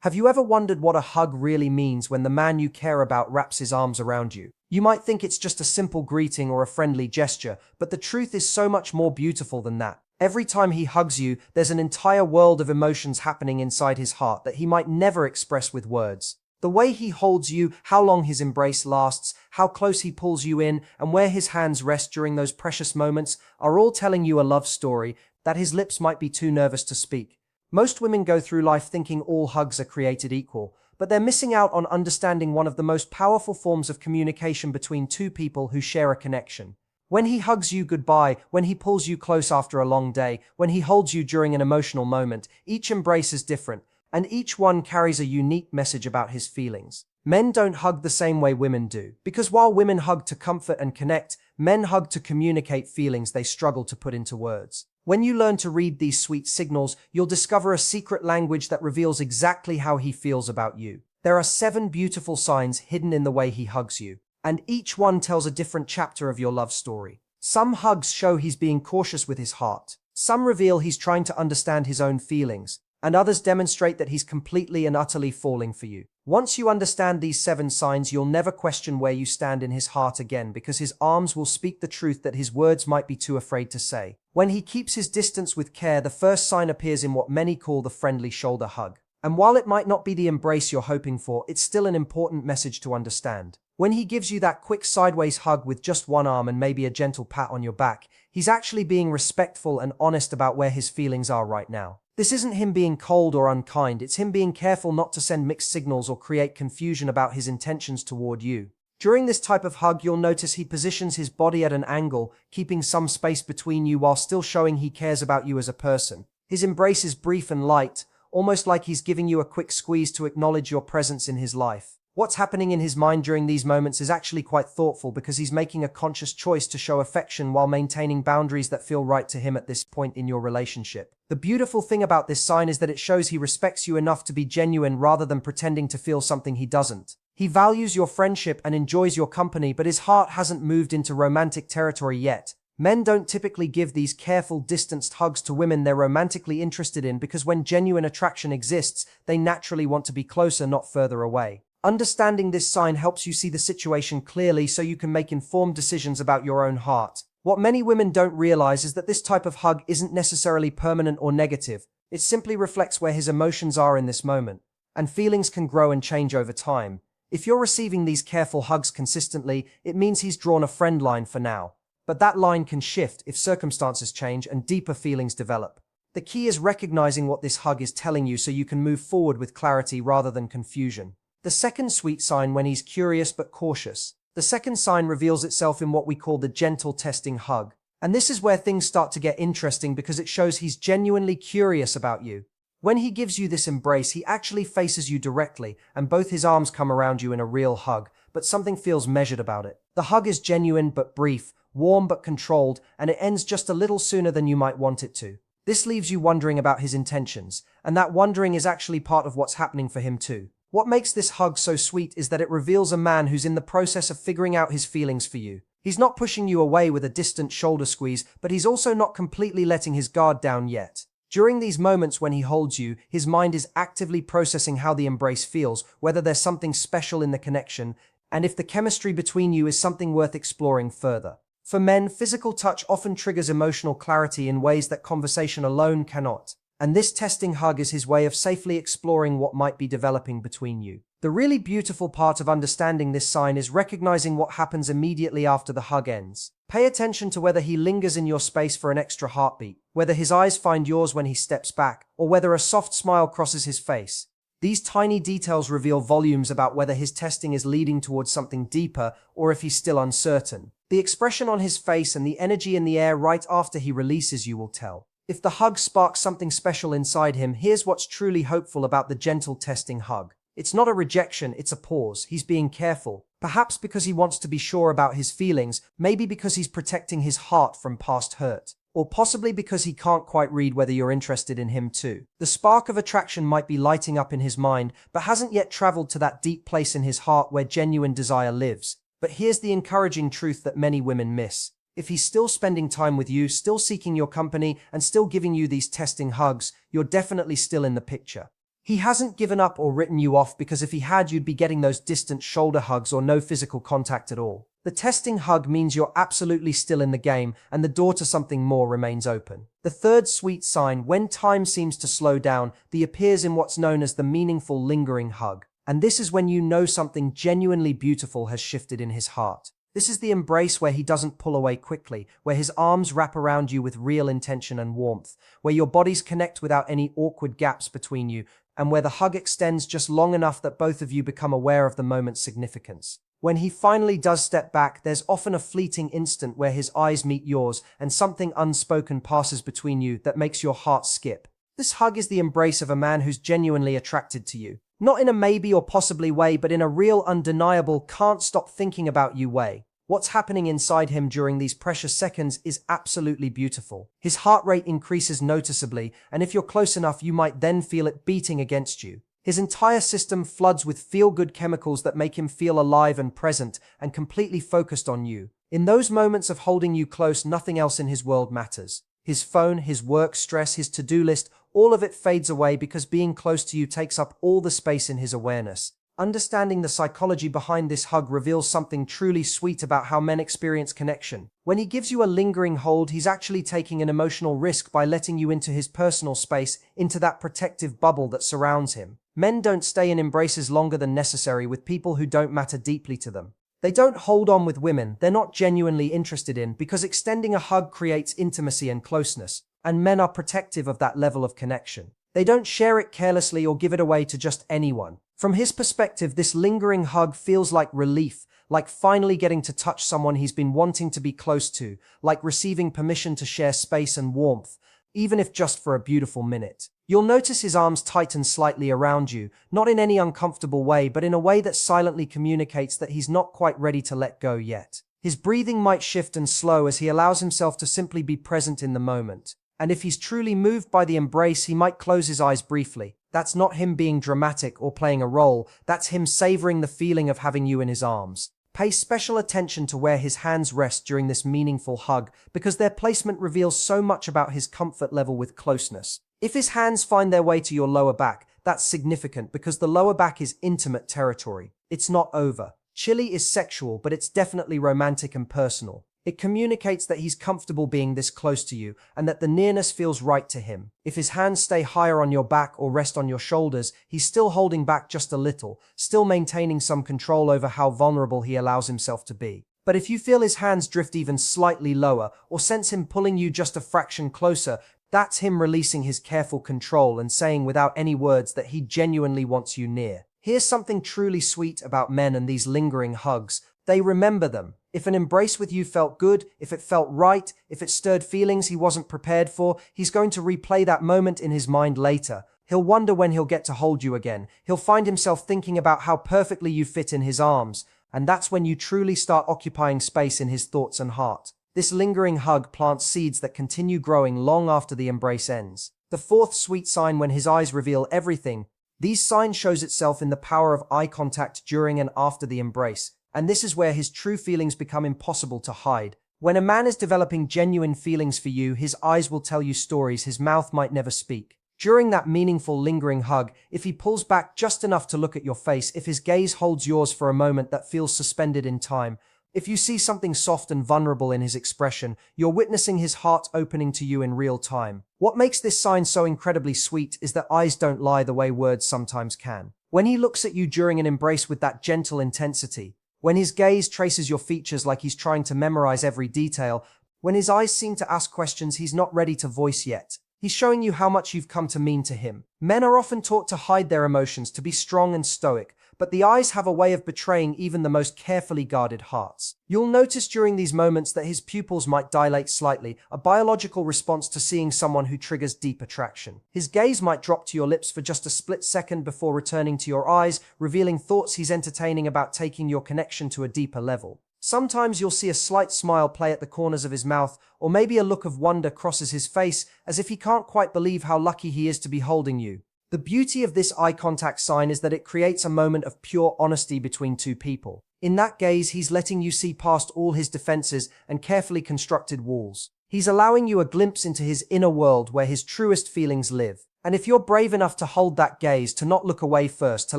Have you ever wondered what a hug really means when the man you care about wraps his arms around you? You might think it's just a simple greeting or a friendly gesture, but the truth is so much more beautiful than that. Every time he hugs you, there's an entire world of emotions happening inside his heart that he might never express with words. The way he holds you, how long his embrace lasts, how close he pulls you in, and where his hands rest during those precious moments are all telling you a love story that his lips might be too nervous to speak. Most women go through life thinking all hugs are created equal, but they're missing out on understanding one of the most powerful forms of communication between two people who share a connection. When he hugs you goodbye, when he pulls you close after a long day, when he holds you during an emotional moment, each embrace is different, and each one carries a unique message about his feelings. Men don't hug the same way women do, because while women hug to comfort and connect, men hug to communicate feelings they struggle to put into words. When you learn to read these sweet signals, you'll discover a secret language that reveals exactly how he feels about you. There are 7 beautiful signs hidden in the way he hugs you, and each one tells a different chapter of your love story. Some hugs show he's being cautious with his heart. Some reveal he's trying to understand his own feelings, and others demonstrate that he's completely and utterly falling for you. Once you understand these 7 signs, you'll never question where you stand in his heart again, because his arms will speak the truth that his words might be too afraid to say. When he keeps his distance with care, the first sign appears in what many call the friendly shoulder hug. And while it might not be the embrace you're hoping for, it's still an important message to understand. When he gives you that quick sideways hug with just one arm and maybe a gentle pat on your back, he's actually being respectful and honest about where his feelings are right now. This isn't him being cold or unkind, it's him being careful not to send mixed signals or create confusion about his intentions toward you. During this type of hug, you'll notice he positions his body at an angle, keeping some space between you while still showing he cares about you as a person. His embrace is brief and light, almost like he's giving you a quick squeeze to acknowledge your presence in his life. What's happening in his mind during these moments is actually quite thoughtful, because he's making a conscious choice to show affection while maintaining boundaries that feel right to him at this point in your relationship. The beautiful thing about this sign is that it shows he respects you enough to be genuine rather than pretending to feel something he doesn't. He values your friendship and enjoys your company, but his heart hasn't moved into romantic territory yet. Men don't typically give these careful, distanced hugs to women they're romantically interested in, because when genuine attraction exists, they naturally want to be closer, not further away. Understanding this sign helps you see the situation clearly so you can make informed decisions about your own heart. What many women don't realize is that this type of hug isn't necessarily permanent or negative. It simply reflects where his emotions are in this moment. And feelings can grow and change over time. If you're receiving these careful hugs consistently, it means he's drawn a friend line for now. But that line can shift if circumstances change and deeper feelings develop. The key is recognizing what this hug is telling you so you can move forward with clarity rather than confusion. The second sweet sign, when he's curious but cautious. The second sign reveals itself in what we call the gentle testing hug. And this is where things start to get interesting, because it shows he's genuinely curious about you. When he gives you this embrace, he actually faces you directly, and both his arms come around you in a real hug, but something feels measured about it. The hug is genuine but brief, warm but controlled, and it ends just a little sooner than you might want it to. This leaves you wondering about his intentions, and that wondering is actually part of what's happening for him too. What makes this hug so sweet is that it reveals a man who's in the process of figuring out his feelings for you. He's not pushing you away with a distant shoulder squeeze, but he's also not completely letting his guard down yet. During these moments when he holds you, his mind is actively processing how the embrace feels, whether there's something special in the connection, and if the chemistry between you is something worth exploring further. For men, physical touch often triggers emotional clarity in ways that conversation alone cannot. And this testing hug is his way of safely exploring what might be developing between you. The really beautiful part of understanding this sign is recognizing what happens immediately after the hug ends. Pay attention to whether he lingers in your space for an extra heartbeat, whether his eyes find yours when he steps back, or whether a soft smile crosses his face. These tiny details reveal volumes about whether his testing is leading towards something deeper or if he's still uncertain. The expression on his face and the energy in the air right after he releases you will tell. If the hug sparks something special inside him, here's what's truly hopeful about the gentle testing hug. It's not a rejection, it's a pause. He's being careful. Perhaps because he wants to be sure about his feelings, maybe because he's protecting his heart from past hurt, or possibly because he can't quite read whether you're interested in him too. The spark of attraction might be lighting up in his mind, but hasn't yet traveled to that deep place in his heart where genuine desire lives. But here's the encouraging truth that many women miss. If he's still spending time with you, still seeking your company, and still giving you these testing hugs, you're definitely still in the picture. He hasn't given up or written you off, because if he had, you'd be getting those distant shoulder hugs or no physical contact at all. The testing hug means you're absolutely still in the game and the door to something more remains open. The third sweet sign, when time seems to slow down, appears in what's known as the meaningful lingering hug. And this is when you know something genuinely beautiful has shifted in his heart. This is the embrace where he doesn't pull away quickly, where his arms wrap around you with real intention and warmth, where your bodies connect without any awkward gaps between you, and where the hug extends just long enough that both of you become aware of the moment's significance. When he finally does step back, there's often a fleeting instant where his eyes meet yours and something unspoken passes between you that makes your heart skip. This hug is the embrace of a man who's genuinely attracted to you. Not in a maybe or possibly way, but in a real, undeniable, can't stop thinking about you way. What's happening inside him during these precious seconds is absolutely beautiful. His heart rate increases noticeably, and if you're close enough, you might then feel it beating against you. His entire system floods with feel-good chemicals that make him feel alive and present and completely focused on you. In those moments of holding you close, nothing else in his world matters. His phone, his work stress, his to-do list, all of it fades away because being close to you takes up all the space in his awareness. Understanding the psychology behind this hug reveals something truly sweet about how men experience connection. When he gives you a lingering hold, he's actually taking an emotional risk by letting you into his personal space, into that protective bubble that surrounds him. Men don't stay in embraces longer than necessary with people who don't matter deeply to them. They don't hold on with women they're not genuinely interested in, because extending a hug creates intimacy and closeness, and men are protective of that level of connection. They don't share it carelessly or give it away to just anyone. From his perspective, this lingering hug feels like relief, like finally getting to touch someone he's been wanting to be close to, like receiving permission to share space and warmth, even if just for a beautiful minute. You'll notice his arms tighten slightly around you, not in any uncomfortable way, but in a way that silently communicates that he's not quite ready to let go yet. His breathing might shift and slow as he allows himself to simply be present in the moment. And if he's truly moved by the embrace, he might close his eyes briefly. That's not him being dramatic or playing a role, that's him savoring the feeling of having you in his arms. Pay special attention to where his hands rest during this meaningful hug, because their placement reveals so much about his comfort level with closeness. If his hands find their way to your lower back, that's significant because the lower back is intimate territory. It's not over. Chilly is sexual, but it's definitely romantic and personal. It communicates that he's comfortable being this close to you and that the nearness feels right to him. If his hands stay higher on your back or rest on your shoulders, he's still holding back just a little, still maintaining some control over how vulnerable he allows himself to be. But if you feel his hands drift even slightly lower or sense him pulling you just a fraction closer, that's him releasing his careful control and saying without any words that he genuinely wants you near. Here's something truly sweet about men and these lingering hugs. They remember them. If an embrace with you felt good, if it felt right, if it stirred feelings he wasn't prepared for, he's going to replay that moment in his mind later. He'll wonder when he'll get to hold you again. He'll find himself thinking about how perfectly you fit in his arms. And that's when you truly start occupying space in his thoughts and heart. This lingering hug plants seeds that continue growing long after the embrace ends. The fourth sweet sign, when his eyes reveal everything. These signs shows itself in the power of eye contact during and after the embrace. And this is where his true feelings become impossible to hide. When a man is developing genuine feelings for you, his eyes will tell you stories his mouth might never speak. During that meaningful, lingering hug, if he pulls back just enough to look at your face, if his gaze holds yours for a moment that feels suspended in time, if you see something soft and vulnerable in his expression, you're witnessing his heart opening to you in real time. What makes this sign so incredibly sweet is that eyes don't lie the way words sometimes can. When he looks at you during an embrace with that gentle intensity, when his gaze traces your features like he's trying to memorize every detail, when his eyes seem to ask questions he's not ready to voice yet, he's showing you how much you've come to mean to him. Men are often taught to hide their emotions, to be strong and stoic, but the eyes have a way of betraying even the most carefully guarded hearts. You'll notice during these moments that his pupils might dilate slightly, a biological response to seeing someone who triggers deep attraction. His gaze might drop to your lips for just a split second before returning to your eyes, revealing thoughts he's entertaining about taking your connection to a deeper level. Sometimes you'll see a slight smile play at the corners of his mouth, or maybe a look of wonder crosses his face, as if he can't quite believe how lucky he is to be holding you. The beauty of this eye contact sign is that it creates a moment of pure honesty between two people. In that gaze, he's letting you see past all his defenses and carefully constructed walls. He's allowing you a glimpse into his inner world where his truest feelings live. And if you're brave enough to hold that gaze, to not look away first, to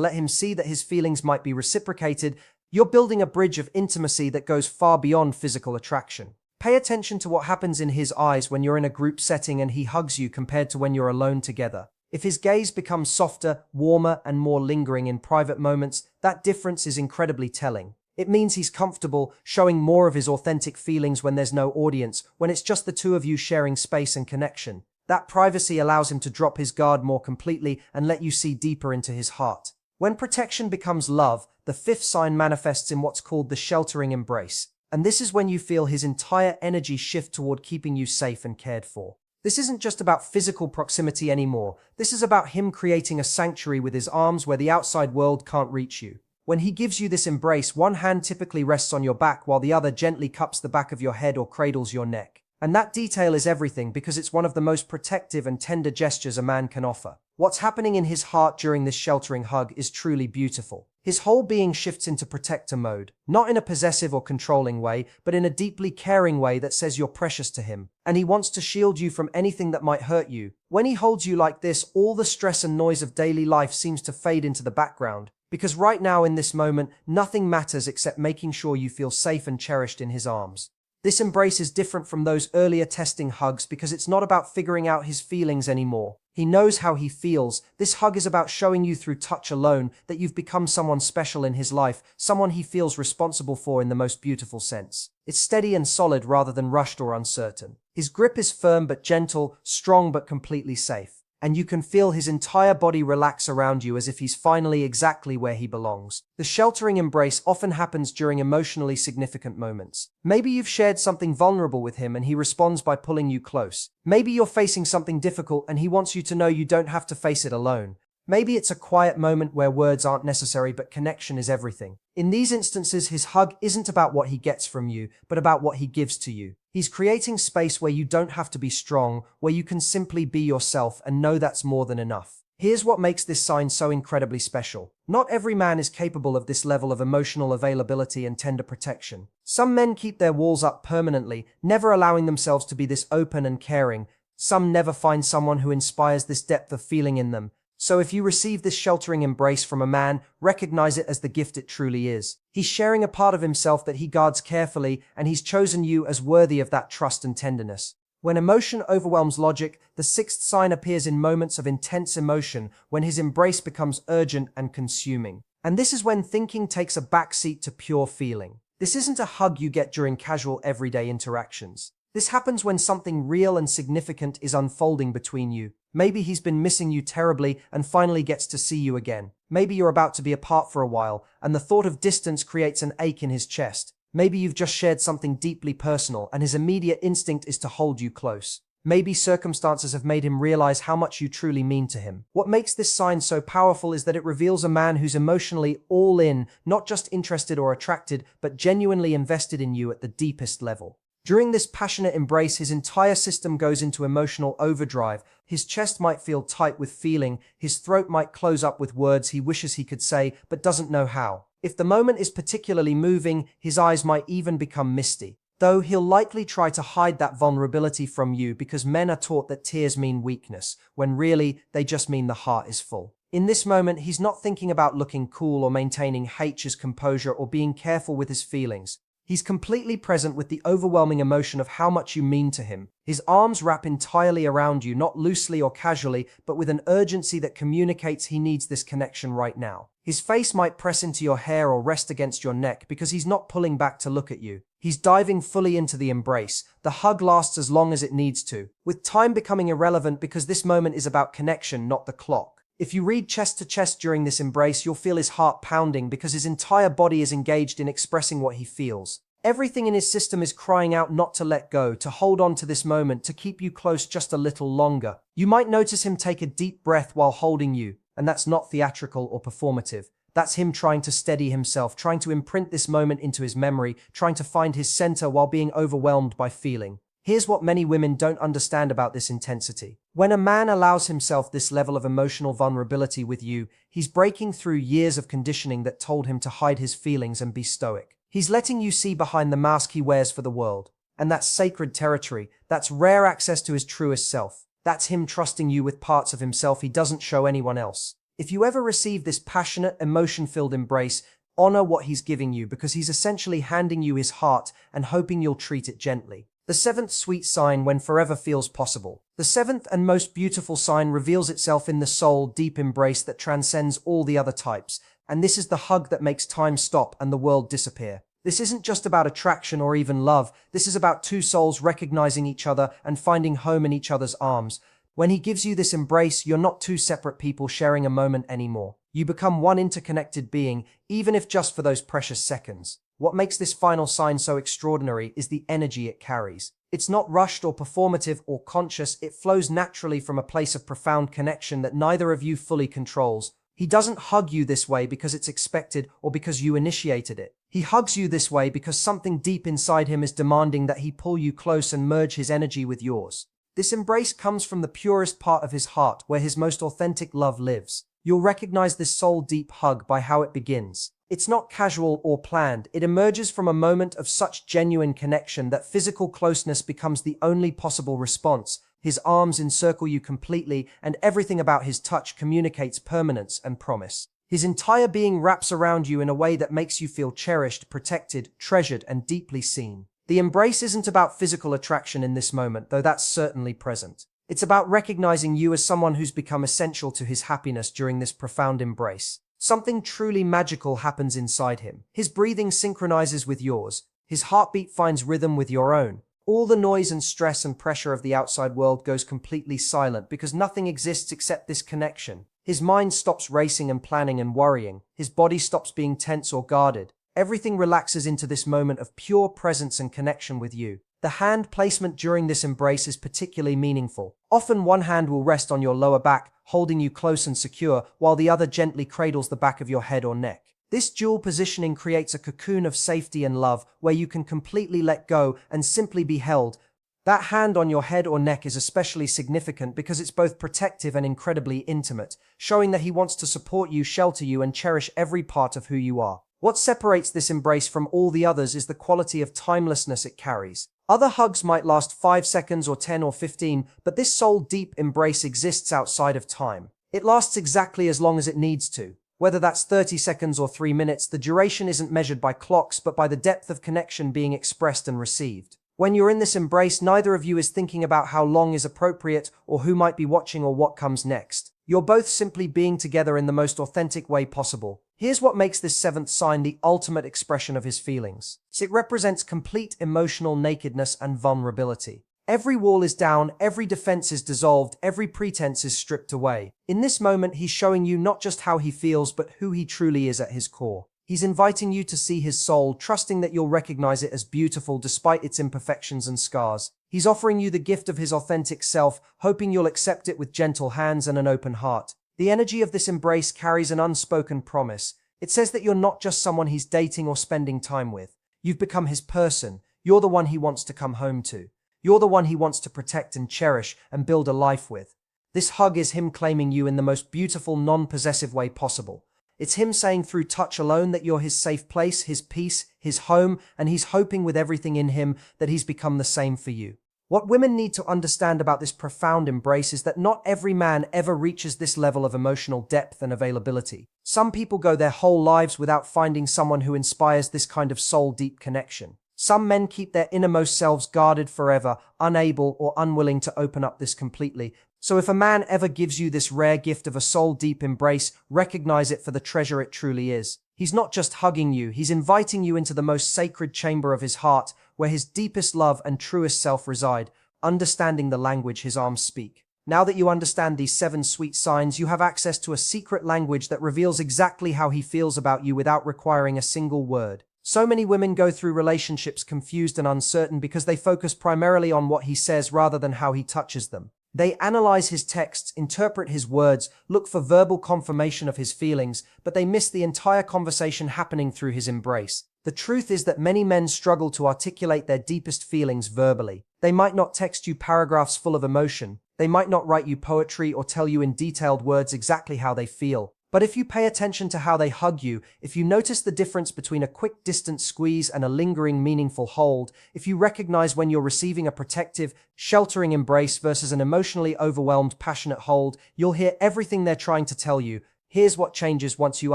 let him see that his feelings might be reciprocated, you're building a bridge of intimacy that goes far beyond physical attraction. Pay attention to what happens in his eyes when you're in a group setting and he hugs you compared to when you're alone together. If his gaze becomes softer, warmer, and more lingering in private moments, that difference is incredibly telling. It means he's comfortable, showing more of his authentic feelings when there's no audience, when it's just the two of you sharing space and connection. That privacy allows him to drop his guard more completely and let you see deeper into his heart. When protection becomes love, the fifth sign manifests in what's called the sheltering embrace. And this is when you feel his entire energy shift toward keeping you safe and cared for. This isn't just about physical proximity anymore. This is about him creating a sanctuary with his arms where the outside world can't reach you. When he gives you this embrace, one hand typically rests on your back while the other gently cups the back of your head or cradles your neck. And that detail is everything because it's one of the most protective and tender gestures a man can offer. What's happening in his heart during this sheltering hug is truly beautiful. His whole being shifts into protector mode, not in a possessive or controlling way, but in a deeply caring way that says you're precious to him, and he wants to shield you from anything that might hurt you. When he holds you like this, all the stress and noise of daily life seems to fade into the background, because right now in this moment, nothing matters except making sure you feel safe and cherished in his arms. This embrace is different from those earlier testing hugs because it's not about figuring out his feelings anymore. He knows how he feels. This hug is about showing you through touch alone that you've become someone special in his life, someone he feels responsible for in the most beautiful sense. It's steady and solid rather than rushed or uncertain. His grip is firm but gentle, strong but completely safe. And you can feel his entire body relax around you as if he's finally exactly where he belongs. The sheltering embrace often happens during emotionally significant moments. Maybe you've shared something vulnerable with him and he responds by pulling you close. Maybe you're facing something difficult and he wants you to know you don't have to face it alone. Maybe it's a quiet moment where words aren't necessary but connection is everything. In these instances, his hug isn't about what he gets from you, but about what he gives to you. He's creating space where you don't have to be strong, where you can simply be yourself and know that's more than enough. Here's what makes this sign so incredibly special. Not every man is capable of this level of emotional availability and tender protection. Some men keep their walls up permanently, never allowing themselves to be this open and caring. Some never find someone who inspires this depth of feeling in them. So if you receive this sheltering embrace from a man, recognize it as the gift it truly is. He's sharing a part of himself that he guards carefully, and he's chosen you as worthy of that trust and tenderness. When emotion overwhelms logic, the sixth sign appears in moments of intense emotion, when his embrace becomes urgent and consuming. And this is when thinking takes a backseat to pure feeling. This isn't a hug you get during casual everyday interactions. This happens when something real and significant is unfolding between you. Maybe he's been missing you terribly and finally gets to see you again. Maybe you're about to be apart for a while, and the thought of distance creates an ache in his chest. Maybe you've just shared something deeply personal, and his immediate instinct is to hold you close. Maybe circumstances have made him realize how much you truly mean to him. What makes this sign so powerful is that it reveals a man who's emotionally all in, not just interested or attracted, but genuinely invested in you at the deepest level. During this passionate embrace, his entire system goes into emotional overdrive. His chest might feel tight with feeling, his throat might close up with words he wishes he could say, but doesn't know how. If the moment is particularly moving, his eyes might even become misty. Though he'll likely try to hide that vulnerability from you because men are taught that tears mean weakness, when really, they just mean the heart is full. In this moment, he's not thinking about looking cool or maintaining his composure or being careful with his feelings. He's completely present with the overwhelming emotion of how much you mean to him. His arms wrap entirely around you, not loosely or casually, but with an urgency that communicates he needs this connection right now. His face might press into your hair or rest against your neck because he's not pulling back to look at you. He's diving fully into the embrace. The hug lasts as long as it needs to, with time becoming irrelevant because this moment is about connection, not the clock. If you read chest to chest during this embrace, you'll feel his heart pounding because his entire body is engaged in expressing what he feels. Everything in his system is crying out not to let go, to hold on to this moment, to keep you close just a little longer. You might notice him take a deep breath while holding you, and that's not theatrical or performative. That's him trying to steady himself, trying to imprint this moment into his memory, trying to find his center while being overwhelmed by feeling. Here's what many women don't understand about this intensity. When a man allows himself this level of emotional vulnerability with you, he's breaking through years of conditioning that told him to hide his feelings and be stoic. He's letting you see behind the mask he wears for the world. And that's sacred territory. That's rare access to his truest self. That's him trusting you with parts of himself he doesn't show anyone else. If you ever receive this passionate, emotion-filled embrace, honor what he's giving you because he's essentially handing you his heart and hoping you'll treat it gently. The seventh sweet sign when forever feels possible. The seventh and most beautiful sign reveals itself in the soul deep embrace that transcends all the other types, and this is the hug that makes time stop and the world disappear. This isn't just about attraction or even love, this is about two souls recognizing each other and finding home in each other's arms. When he gives you this embrace, you're not two separate people sharing a moment anymore. You become one interconnected being, even if just for those precious seconds. What makes this final sign so extraordinary is the energy it carries. It's not rushed or performative or conscious, it flows naturally from a place of profound connection that neither of you fully controls. He doesn't hug you this way because it's expected or because you initiated it. He hugs you this way because something deep inside him is demanding that he pull you close and merge his energy with yours. This embrace comes from the purest part of his heart, where his most authentic love lives. You'll recognize this soul-deep hug by how it begins. It's not casual or planned. It emerges from a moment of such genuine connection that physical closeness becomes the only possible response. His arms encircle you completely, and everything about his touch communicates permanence and promise. His entire being wraps around you in a way that makes you feel cherished, protected, treasured, and deeply seen. The embrace isn't about physical attraction in this moment, though that's certainly present. It's about recognizing you as someone who's become essential to his happiness during this profound embrace. Something truly magical happens inside him. His breathing synchronizes with yours. His heartbeat finds rhythm with your own. All the noise and stress and pressure of the outside world goes completely silent because nothing exists except this connection. His mind stops racing and planning and worrying. His body stops being tense or guarded. Everything relaxes into this moment of pure presence and connection with you. The hand placement during this embrace is particularly meaningful. Often one hand will rest on your lower back, holding you close and secure, while the other gently cradles the back of your head or neck. This dual positioning creates a cocoon of safety and love, where you can completely let go and simply be held. That hand on your head or neck is especially significant because it's both protective and incredibly intimate, showing that he wants to support you, shelter you, and cherish every part of who you are. What separates this embrace from all the others is the quality of timelessness it carries. Other hugs might last 5 seconds or 10 or 15, but this soul-deep embrace exists outside of time. It lasts exactly as long as it needs to. Whether that's 30 seconds or 3 minutes, the duration isn't measured by clocks, but by the depth of connection being expressed and received. When you're in this embrace, neither of you is thinking about how long is appropriate or who might be watching or what comes next. You're both simply being together in the most authentic way possible. Here's what makes this seventh sign the ultimate expression of his feelings. It represents complete emotional nakedness and vulnerability. Every wall is down, every defense is dissolved, every pretense is stripped away. In this moment, he's showing you not just how he feels, but who he truly is at his core. He's inviting you to see his soul, trusting that you'll recognize it as beautiful despite its imperfections and scars. He's offering you the gift of his authentic self, hoping you'll accept it with gentle hands and an open heart. The energy of this embrace carries an unspoken promise. It says that you're not just someone he's dating or spending time with. You've become his person. You're the one he wants to come home to. You're the one he wants to protect and cherish and build a life with. This hug is him claiming you in the most beautiful, non-possessive way possible. It's him saying through touch alone that you're his safe place, his peace, his home, and he's hoping with everything in him that he's become the same for you. What women need to understand about this profound embrace is that not every man ever reaches this level of emotional depth and availability. Some people go their whole lives without finding someone who inspires this kind of soul-deep connection. Some men keep their innermost selves guarded forever, unable or unwilling to open up this completely. So if a man ever gives you this rare gift of a soul-deep embrace, recognize it for the treasure it truly is. He's not just hugging you, he's inviting you into the most sacred chamber of his heart, where his deepest love and truest self reside, understanding the language his arms speak. Now that you understand these 7 sweet signs, you have access to a secret language that reveals exactly how he feels about you without requiring a single word. So many women go through relationships confused and uncertain because they focus primarily on what he says rather than how he touches them. They analyze his texts, interpret his words, look for verbal confirmation of his feelings, but they miss the entire conversation happening through his embrace. The truth is that many men struggle to articulate their deepest feelings verbally. They might not text you paragraphs full of emotion. They might not write you poetry or tell you in detailed words exactly how they feel. But if you pay attention to how they hug you, if you notice the difference between a quick distant squeeze and a lingering, meaningful hold, if you recognize when you're receiving a protective, sheltering embrace versus an emotionally overwhelmed, passionate hold, you'll hear everything they're trying to tell you. Here's what changes once you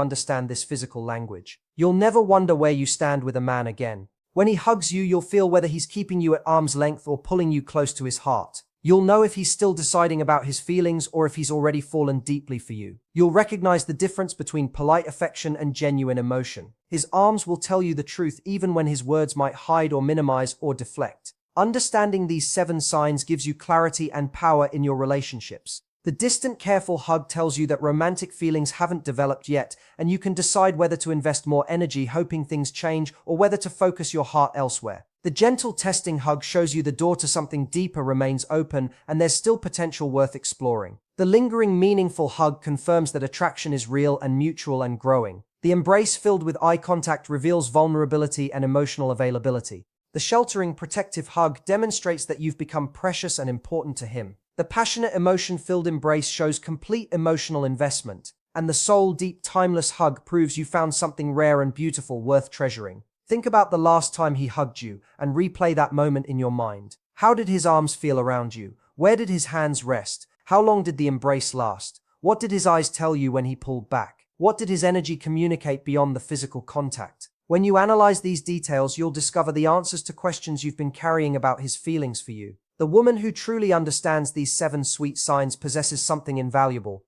understand this physical language. You'll never wonder where you stand with a man again. When he hugs you, you'll feel whether he's keeping you at arm's length or pulling you close to his heart. You'll know if he's still deciding about his feelings or if he's already fallen deeply for you. You'll recognize the difference between polite affection and genuine emotion. His arms will tell you the truth even when his words might hide or minimize or deflect. Understanding these 7 signs gives you clarity and power in your relationships. The distant, careful hug tells you that romantic feelings haven't developed yet, and you can decide whether to invest more energy hoping things change or whether to focus your heart elsewhere. The gentle, testing hug shows you the door to something deeper remains open and there's still potential worth exploring. The lingering, meaningful hug confirms that attraction is real and mutual and growing. The embrace filled with eye contact reveals vulnerability and emotional availability. The sheltering, protective hug demonstrates that you've become precious and important to him. The passionate, emotion-filled embrace shows complete emotional investment. And the soul-deep, timeless hug proves you found something rare and beautiful worth treasuring. Think about the last time he hugged you and replay that moment in your mind. How did his arms feel around you? Where did his hands rest? How long did the embrace last? What did his eyes tell you when he pulled back? What did his energy communicate beyond the physical contact? When you analyze these details, you'll discover the answers to questions you've been carrying about his feelings for you. The woman who truly understands these 7 sweet signs possesses something invaluable.